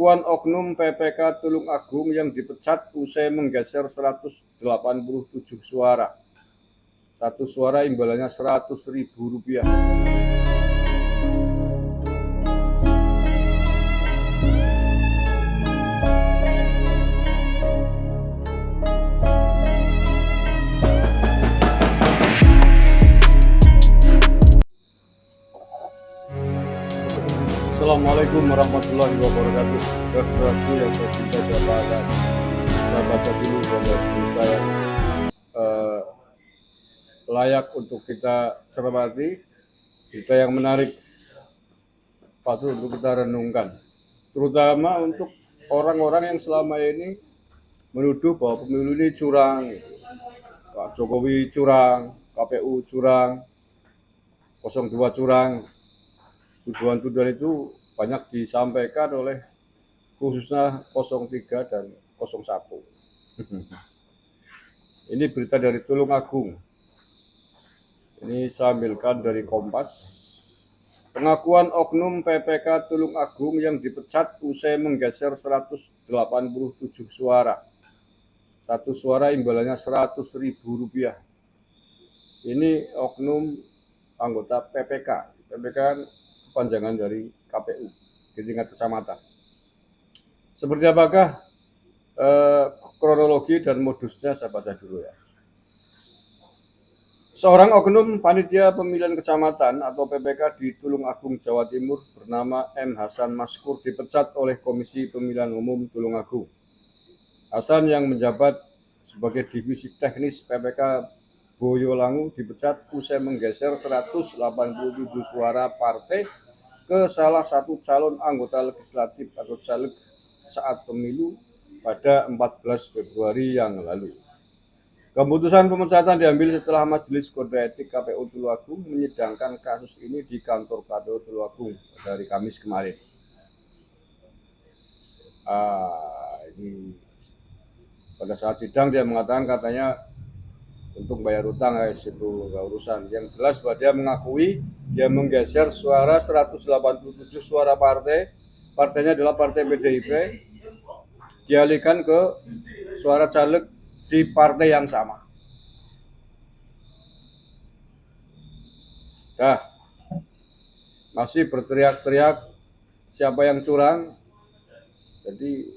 Pengakuan oknum PPK Tulung Agung yang dipecat usai menggeser 187 suara. Satu suara imbalannya Rp100.000. Assalamualaikum warahmatullahi wabarakatuh. Saudaraku yang tercinta dan saya baca dulu berita yang layak untuk kita cermati, berita yang menarik, patut untuk kita renungkan, terutama untuk orang-orang yang selama ini menuduh bahwa pemilu ini curang, Pak Jokowi curang, KPU curang, 02 curang. Tuduhan-tuduhan itu banyak disampaikan oleh khususnya 03 dan 01. Ini berita dari Tulung Agung. Ini saya ambilkan dari Kompas. Pengakuan oknum PPK Tulung Agung yang dipecat usai menggeser 187 suara. Satu suara imbalannya Rp100.000. Ini oknum anggota PPK. PPK kan kepanjangan dari KPU di tingkat kecamatan. Seperti apakah kronologi dan modusnya saya baca dulu ya. Seorang oknum panitia pemilihan kecamatan atau PPK di Tulung Agung, Jawa Timur bernama M. Hasan Maskur dipecat oleh Komisi Pemilihan Umum Tulung Agung. Hasan yang menjabat sebagai divisi teknis PPK Boyolangu dipecat usai menggeser 187 suara partai ke salah satu calon anggota legislatif atau caleg saat pemilu pada 14 Februari yang lalu. Keputusan pemecatan diambil setelah Majelis Kode Etik KPU Tulung Agung menyidangkan kasus ini di kantor KPU Tulung Agung dari Kamis kemarin. Ini pada saat sidang dia mengatakan katanya untuk bayar utang guys, itu nggak urusan. Yang jelas bahwa dia mengakui dia menggeser suara 187 suara partainya adalah partai PDIP, dialihkan ke suara caleg di partai yang sama. Masih berteriak-teriak siapa yang curang. Jadi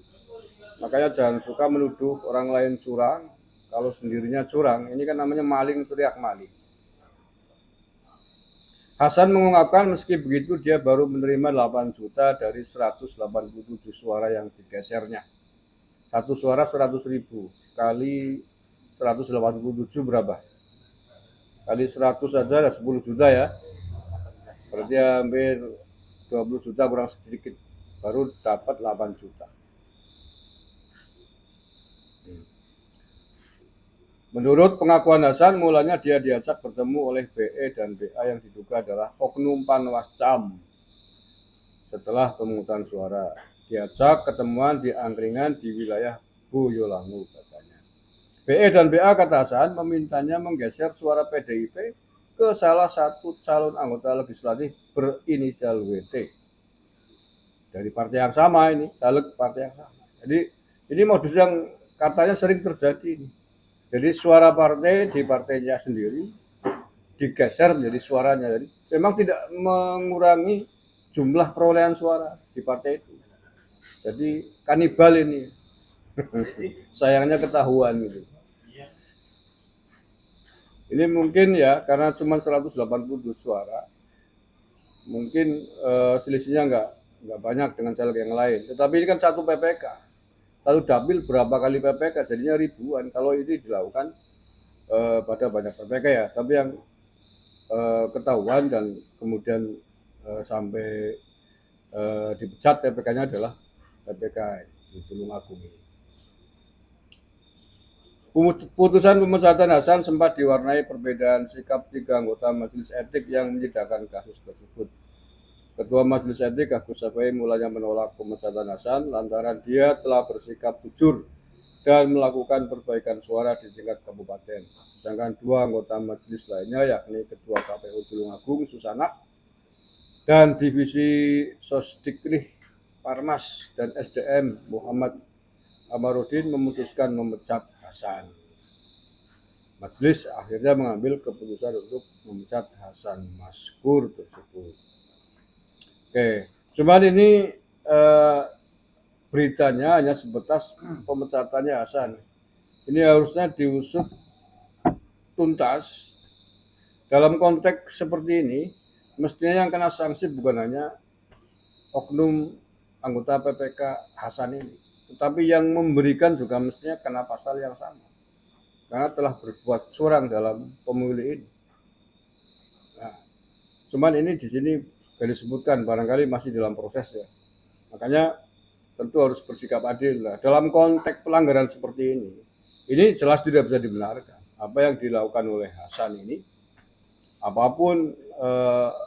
makanya jangan suka menuduh orang lain curang kalau sendirinya curang. Ini kan namanya maling teriak maling. Hasan mengungkapkan meski begitu dia baru menerima 8 juta dari 187 suara yang digesernya. Satu suara 100.000 kali 187 berapa? Kali 100 saja ada 10 juta ya. Berarti hampir 20 juta kurang sedikit. Baru dapat 8 juta. Menurut pengakuan Hasan, mulanya dia diajak bertemu oleh BE dan BA yang diduga adalah oknum Panwascam. Setelah pemungutan suara, diajak ketemuan di angkringan di wilayah Boyolangu katanya. BE dan BA kata Hasan memintanya menggeser suara PDIP ke salah satu calon anggota legislatif berinisial WT. Dari partai yang sama ini, caleg partai yang sama. Jadi ini modus yang katanya sering terjadi ini. Jadi suara partai di partainya sendiri digeser menjadi suaranya. Jadi memang tidak mengurangi jumlah perolehan suara di partai itu. Jadi kanibal ini. Sayangnya ketahuan gitu. Ini mungkin ya karena cuma 180 suara. Mungkin selisihnya nggak banyak dengan caleg yang lain. Tetapi ini kan satu PPK. Lalu dapil berapa kali PPK, jadinya ribuan. Kalau ini dilakukan pada banyak PPK ya, tapi yang ketahuan dan kemudian sampai dipecat PPK-nya adalah PPK di Tulung Agung ini. Putusan pemecatan Hasan sempat diwarnai perbedaan sikap 3 anggota Majelis Etik yang menyidangkan kasus tersebut. Ketua Majelis Etik Agus Safei mulanya menolak pemecatan Hasan lantaran dia telah bersikap jujur dan melakukan perbaikan suara di tingkat kabupaten. Sedangkan 2 anggota majelis lainnya yakni Ketua KPU Tulung Agung Susana dan Divisi Sosdiknih Parmas dan SDM Muhammad Amarudin memutuskan memecat Hasan. Majelis akhirnya mengambil keputusan untuk memecat Hasan Maskur tersebut. Oke, cuman ini beritanya hanya sebatas pemecatannya Hasan. Ini harusnya diusut tuntas. Dalam konteks seperti ini, mestinya yang kena sanksi bukan hanya oknum anggota PPK Hasan ini, tetapi yang memberikan juga mestinya kena pasal yang sama, karena telah berbuat curang dalam pemilu ini. Nah, cuman ini di sini disebutkan barangkali masih dalam proses ya. Makanya tentu harus bersikap adil lah. Dalam konteks pelanggaran seperti ini jelas tidak bisa dibenarkan. Apa yang dilakukan oleh Hasan ini, apapun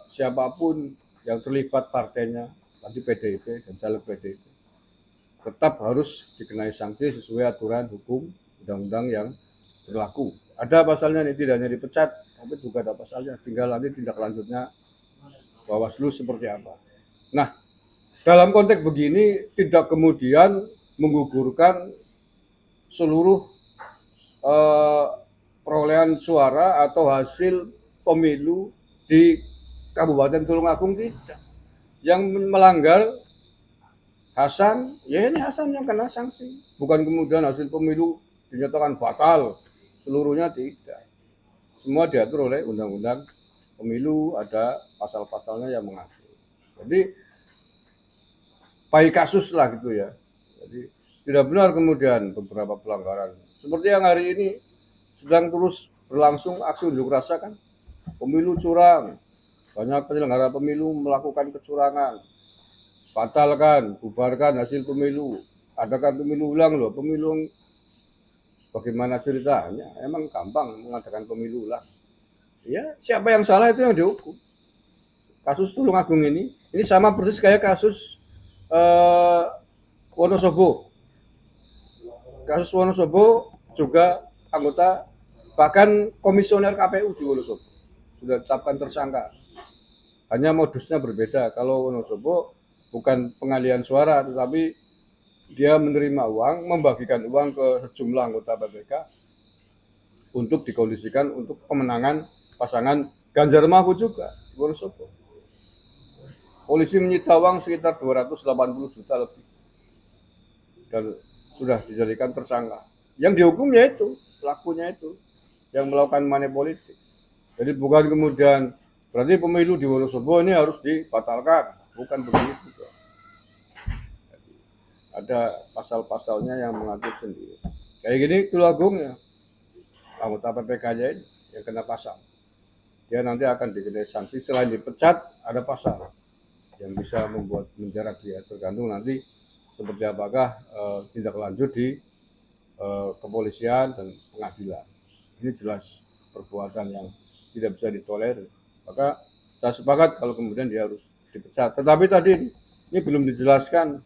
siapapun yang terlibat partainya, tadi PDIP dan caleg PDIP, tetap harus dikenai sanksi sesuai aturan hukum undang-undang yang berlaku. Ada pasalnya nih, tidak hanya dipecat, tapi juga ada pasalnya. Tinggal nanti tindak lanjutnya Bawaslu seperti apa. Nah, dalam konteks begini tidak kemudian menggugurkan seluruh perolehan suara atau hasil pemilu di Kabupaten Tulungagung, tidak. Yang melanggar Hasan, ya ini Hasan yang kena sanksi. Bukan kemudian hasil pemilu dinyatakan batal, seluruhnya tidak. Semua diatur oleh undang-undang pemilu, ada pasal-pasalnya yang mengatur. Jadi baik kasus lah gitu ya. Jadi tidak benar kemudian beberapa pelanggaran. Seperti yang hari ini sedang terus berlangsung aksi unjuk rasa kan, pemilu curang, banyak penyelenggara pemilu melakukan kecurangan, batalkan, bubarkan hasil pemilu, adakan pemilu ulang loh, pemilu bagaimana ceritanya, emang gampang mengadakan pemilu ulang. Ya siapa yang salah itu yang dihukum. Kasus Tulungagung ini sama persis kayak kasus Wonosobo. Kasus Wonosobo juga anggota, bahkan komisioner KPU di Wonosobo sudah ditetapkan tersangka. Hanya modusnya berbeda. Kalau Wonosobo bukan pengalihan suara, tetapi dia menerima uang, membagikan uang ke sejumlah anggota PPK untuk dikondisikan untuk pemenangan pasangan Ganjar Mahfud juga di Wonosobo. Polisi menyita uang sekitar 280 juta lebih dan sudah dijadikan tersangka. Yang dihukum yaitu pelakunya itu yang melakukan money politik. Jadi bukan kemudian berarti pemilu di Wonosobo ini harus dibatalkan, bukan begitu. Jadi, ada pasal-pasalnya yang mengatur sendiri. Kayak gini Tulungagung ya, anggota PPK-nya ini yang kena pasal. Dia nanti akan dikenai sanksi, selain dipecat ada pasal yang bisa membuat menjerat dia, tergantung nanti seperti apakah tindak lanjut di kepolisian dan pengadilan. Ini jelas perbuatan yang tidak bisa ditolerir. Maka saya sepakat kalau kemudian dia harus dipecat. Tetapi tadi ini belum dijelaskan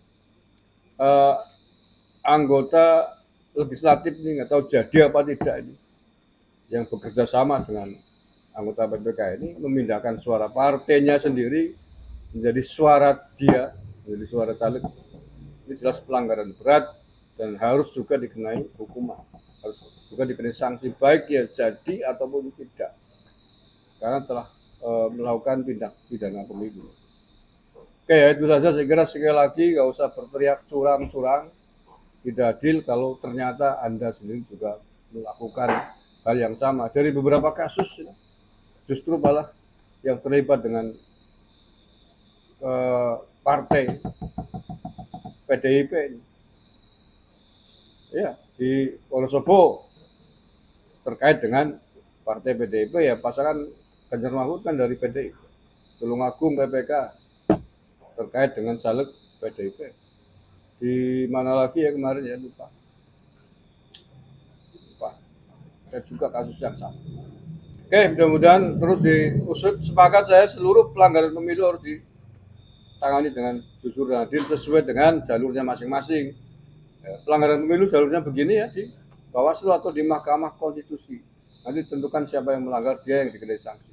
anggota legislatif ini nggak tahu jadi apa tidak ini yang bekerja sama dengan anggota PPK ini memindahkan suara partainya sendiri menjadi suara dia, menjadi suara caleg. Ini jelas pelanggaran berat dan harus juga dikenai hukuman, harus juga dikenai sanksi baik ya jadi ataupun tidak, karena telah melakukan tindak pidana pemilu. Oke ya itu saja, saya kira sekali lagi nggak usah berteriak curang-curang, tidak adil kalau ternyata Anda sendiri juga melakukan hal yang sama. Dari beberapa kasus justru malah yang terlibat dengan partai PDIP ini. Ya, di Wonosobo terkait dengan partai PDIP ya pasangan Ganjar Mahfud kan dari PDIP. Tulungagung PPK terkait dengan caleg PDIP. Di mana lagi ya kemarin ya lupa. Dan juga kasus yang sama. Oke, mudah-mudahan terus diusut. Sepakat saya seluruh pelanggaran pemilu harus ditangani dengan jujur dan adil sesuai dengan jalurnya masing-masing. Ya, pelanggaran pemilu jalurnya begini ya di Bawaslu atau di Mahkamah Konstitusi. Nanti tentukan siapa yang melanggar, dia yang dikenai sanksi.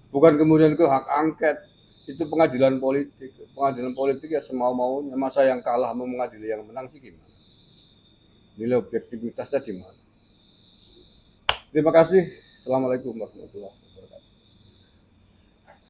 Bukan kemudian ke hak angket, Itu pengadilan politik. Pengadilan politik ya semau-maunya. Masa yang kalah mau mengadili yang menang sih gimana? Nilai objektivitasnya di mana? Terima kasih. Assalamualaikum warahmatullahi wabarakatuh.